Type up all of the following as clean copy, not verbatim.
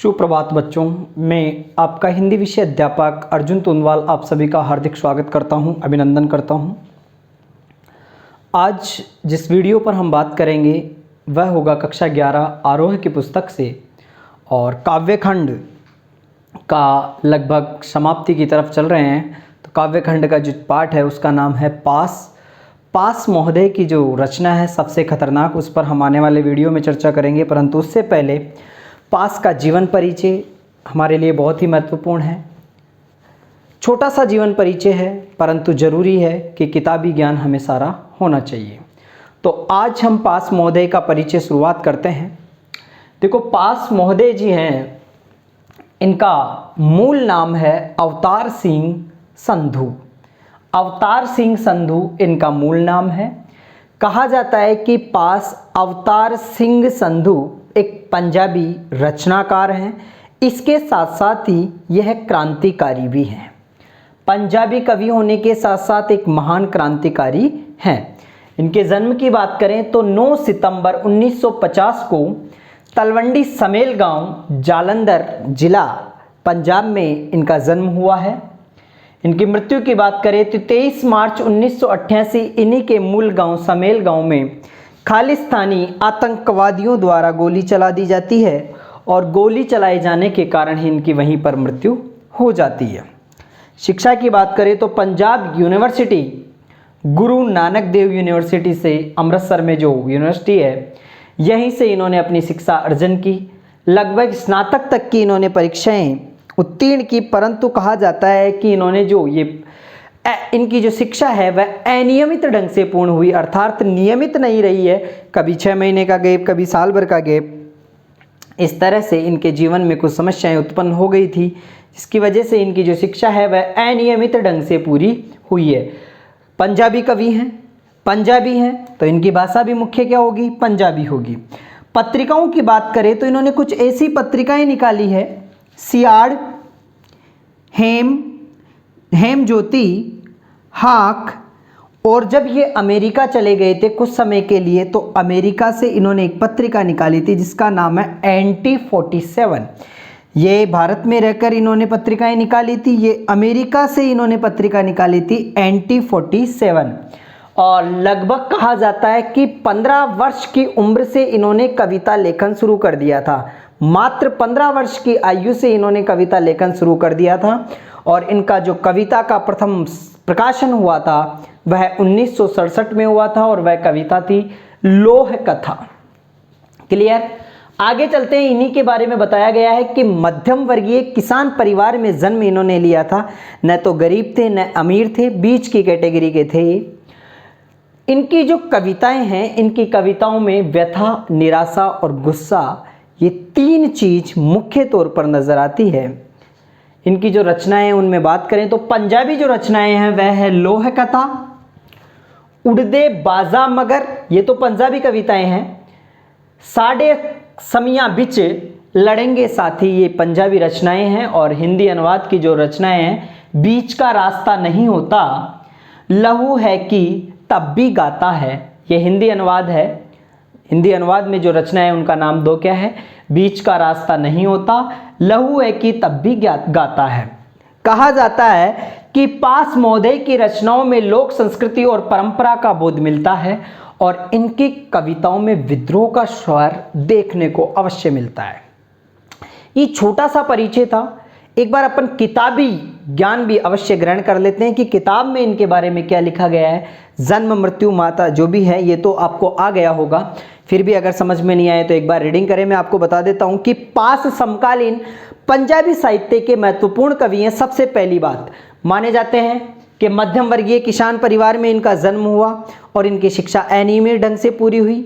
सुप्रभात बच्चों, मैं आपका हिंदी विषय अध्यापक अर्जुन तोनवाल आप सभी का हार्दिक स्वागत करता हूं, अभिनंदन करता हूं। आज जिस वीडियो पर हम बात करेंगे वह होगा कक्षा 11 आरोह की पुस्तक से और काव्यखंड का लगभग समाप्ति की तरफ चल रहे हैं। तो काव्यखंड का जो पाठ है उसका नाम है पास महोदय की जो रचना है सबसे खतरनाक, उस पर हम आने वाले वीडियो में चर्चा करेंगे। परंतु उससे पहले पास का जीवन परिचय हमारे लिए बहुत ही महत्वपूर्ण है। छोटा सा जीवन परिचय है परंतु ज़रूरी है कि किताबी ज्ञान हमें सारा होना चाहिए। तो आज हम पास महोदय का परिचय शुरुआत करते हैं। देखो, पास महोदय जी हैं, इनका मूल नाम है अवतार सिंह संधू। अवतार सिंह संधू इनका मूल नाम है। कहा जाता है कि पास अवतार सिंह संधू एक पंजाबी रचनाकार हैं। इसके साथ साथ ही यह क्रांतिकारी भी हैं। पंजाबी कवि होने के साथ साथ एक महान क्रांतिकारी हैं। इनके जन्म की बात करें तो 9 सितंबर 1950 को तलवंडी समेल गांव, जालंधर जिला, पंजाब में इनका जन्म हुआ है। इनकी मृत्यु की बात करें तो 23 मार्च 1988 इन्हीं के मूल गांव समेल गांव में खालिस्तानी आतंकवादियों द्वारा गोली चला दी जाती है और गोली चलाए जाने के कारण ही इनकी वहीं पर मृत्यु हो जाती है। शिक्षा की बात करें तो पंजाब यूनिवर्सिटी, गुरु नानक देव यूनिवर्सिटी से, अमृतसर में जो यूनिवर्सिटी है, यहीं से इन्होंने अपनी शिक्षा अर्जन की। लगभग स्नातक तक की इन्होंने परीक्षाएं उत्तीर्ण की, परंतु कहा जाता है कि इन्होंने जो इनकी जो शिक्षा है वह अनियमित ढंग से पूर्ण हुई, अर्थात नियमित नहीं रही है। कभी 6 महीने का गैप, कभी साल भर का गैप। इस तरह से इनके जीवन में कुछ समस्याएं उत्पन्न हो गई थी, जिसकी वजह से इनकी जो शिक्षा है वह अनियमित ढंग से पूरी हुई है। पंजाबी कवि हैं, पंजाबी हैं, तो इनकी भाषा भी मुख्य क्या होगी? पंजाबी होगी। पत्रिकाओं की बात करें तो इन्होंने कुछ ऐसी पत्रिकाएं निकाली है, सियाड़, हेम ज्योति, हाक। और जब ये अमेरिका चले गए थे कुछ समय के लिए, तो अमेरिका से इन्होंने एक पत्रिका निकाली थी जिसका नाम है एंटी 47। ये भारत में रहकर इन्होंने पत्रिकाएं निकाली थी, ये अमेरिका से इन्होंने पत्रिका निकाली थी एंटी 47। और लगभग कहा जाता है कि 15 वर्ष की उम्र से इन्होंने कविता लेखन शुरू कर दिया था। मात्र 15 वर्ष की आयु से इन्होंने कविता लेखन शुरू कर दिया था। और इनका जो कविता का प्रथम प्रकाशन हुआ था वह 1967 में हुआ था और वह कविता थी लोह कथा। क्लियर? आगे चलते हैं। इन्हीं के बारे में बताया गया है कि मध्यम वर्गीय किसान परिवार में जन्म इन्होंने लिया था। न तो गरीब थे न अमीर थे, बीच की कैटेगरी के थे। इनकी जो कविताएं हैं, इनकी कविताओं में व्यथा, निराशा और गुस्सा, ये 3 चीज मुख्य तौर पर नजर आती है। इनकी जो रचनाएं हैं उनमें बात करें तो पंजाबी जो रचनाएं हैं वह है लोह कथा, उड़दे बाजा मगर, ये तो पंजाबी कविताएं हैं। साढ़े समियां बिच लड़ेंगे साथी, ये पंजाबी रचनाएं हैं। और हिंदी अनुवाद की जो रचनाएं हैं, बीच का रास्ता नहीं होता, लहू है कि तब भी गाता है, ये हिंदी अनुवाद है। हिंदी अनुवाद में जो रचना है उनका नाम 2 क्या है? बीच का रास्ता नहीं होता, लहू है कि तब भी गाता है। कहा जाता है कि पास महोदय की रचनाओं में लोक संस्कृति और परंपरा का बोध मिलता है और इनकी कविताओं में विद्रोह का स्वर देखने को अवश्य मिलता है। ये छोटा सा परिचय था। एक बार अपन किताबी ज्ञान भी अवश्य ग्रहण कर लेते हैं कि किताब में इनके बारे में क्या लिखा गया है। जन्म, मृत्यु, माता जो भी है ये तो आपको आ गया होगा, फिर भी अगर समझ में नहीं आए तो एक बार रीडिंग करें। मैं आपको बता देता हूं कि पास समकालीन पंजाबी साहित्य के महत्वपूर्ण कवि हैं। सबसे पहली बात, माने जाते हैं कि मध्यम वर्गीय किसान परिवार में इनका जन्म हुआ और इनकी शिक्षा अनियमित ढंग से पूरी हुई।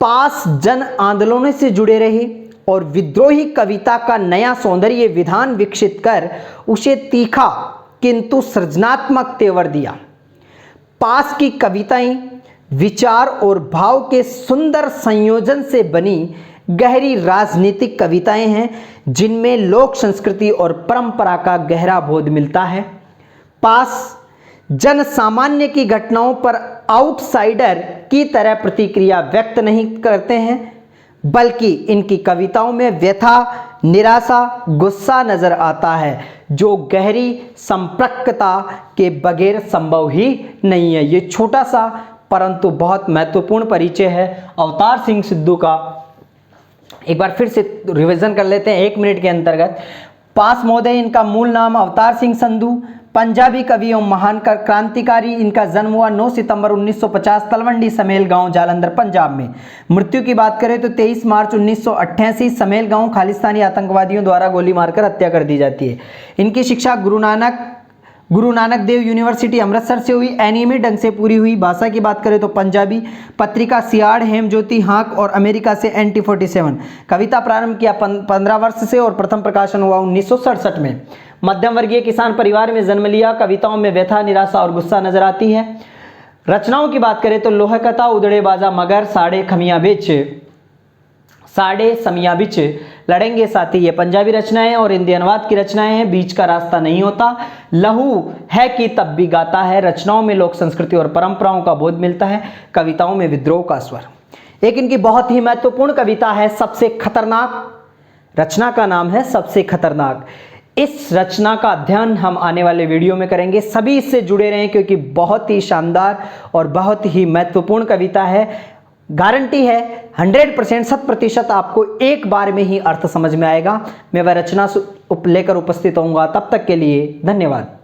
पास जन आंदोलनों से जुड़े रहे और विद्रोही कविता का नया सौंदर्य विधान विकसित कर उसे तीखा किंतु सृजनात्मक तेवर दिया। पास की कविताएं विचार और भाव के सुंदर संयोजन से बनी गहरी राजनीतिक कविताएं हैं जिनमें लोक संस्कृति और परंपरा का गहरा बोध मिलता है। पास जन सामान्य की घटनाओं पर आउटसाइडर की तरह प्रतिक्रिया व्यक्त नहीं करते हैं, बल्कि इनकी कविताओं में व्यथा, निराशा, गुस्सा नजर आता है, जो गहरी संपर्कता के बगैर संभव ही नहीं है। ये छोटा सा परंतु बहुत महत्वपूर्ण परिचय है अवतार सिंह सिद्धू का। एक बार फिर से रिवीजन कर लेते हैं 1 मिनट के अंतर्गत। पास महोदय, इनका मूल नाम अवतार सिंह संधू, पंजाबी कवि एवं महान क्रांतिकारी। इनका जन्म हुआ 9 सितंबर 1950 तलवंडी समेल गांव, जालंधर, पंजाब में। मृत्यु की बात करें तो 23 मार्च 1988 समेल गांव खालिस्तानी आतंकवादियों द्वारा गोली मारकर हत्या कर दी जाती है। इनकी शिक्षा गुरु नानक देव यूनिवर्सिटी अमृतसर से हुई। अनियमित ढंग से पूरी हुई। भाषा की बात करें तो पंजाबी। पत्रिका सियाड़, हेमज्योति, हाँक और अमेरिका से NT47। कविता प्रारंभ किया 15 वर्ष से और प्रथम प्रकाशन हुआ 1967 में। मध्यम वर्गीय किसान परिवार में जन्म लिया। कविताओं में व्यथा, निराशा और गुस्सा नजर आती है। रचनाओं की बात करें तो लोह कथा, उदड़े बाजा मगर, साढ़े समिया बिच, लड़ेंगे साथी, ये पंजाबी रचनाएं और हिंदी अनुवाद की रचनाएं हैं। बीच का रास्ता नहीं होता, लहू है कि तब भी गाता है। रचनाओं में लोक संस्कृति और परंपराओं का बोध मिलता है। कविताओं में विद्रोह का स्वर। एक इनकी बहुत ही महत्वपूर्ण कविता है सबसे खतरनाक। रचना का नाम है सबसे खतरनाक। इस रचना का अध्ययन हम आने वाले वीडियो में करेंगे। सभी इससे जुड़े रहें क्योंकि बहुत ही शानदार और बहुत ही महत्वपूर्ण कविता है। गारंटी है 100% 100% आपको एक बार में ही अर्थ समझ में आएगा। मैं वह रचना लेकर उपस्थित होऊंगा। तब तक के लिए धन्यवाद।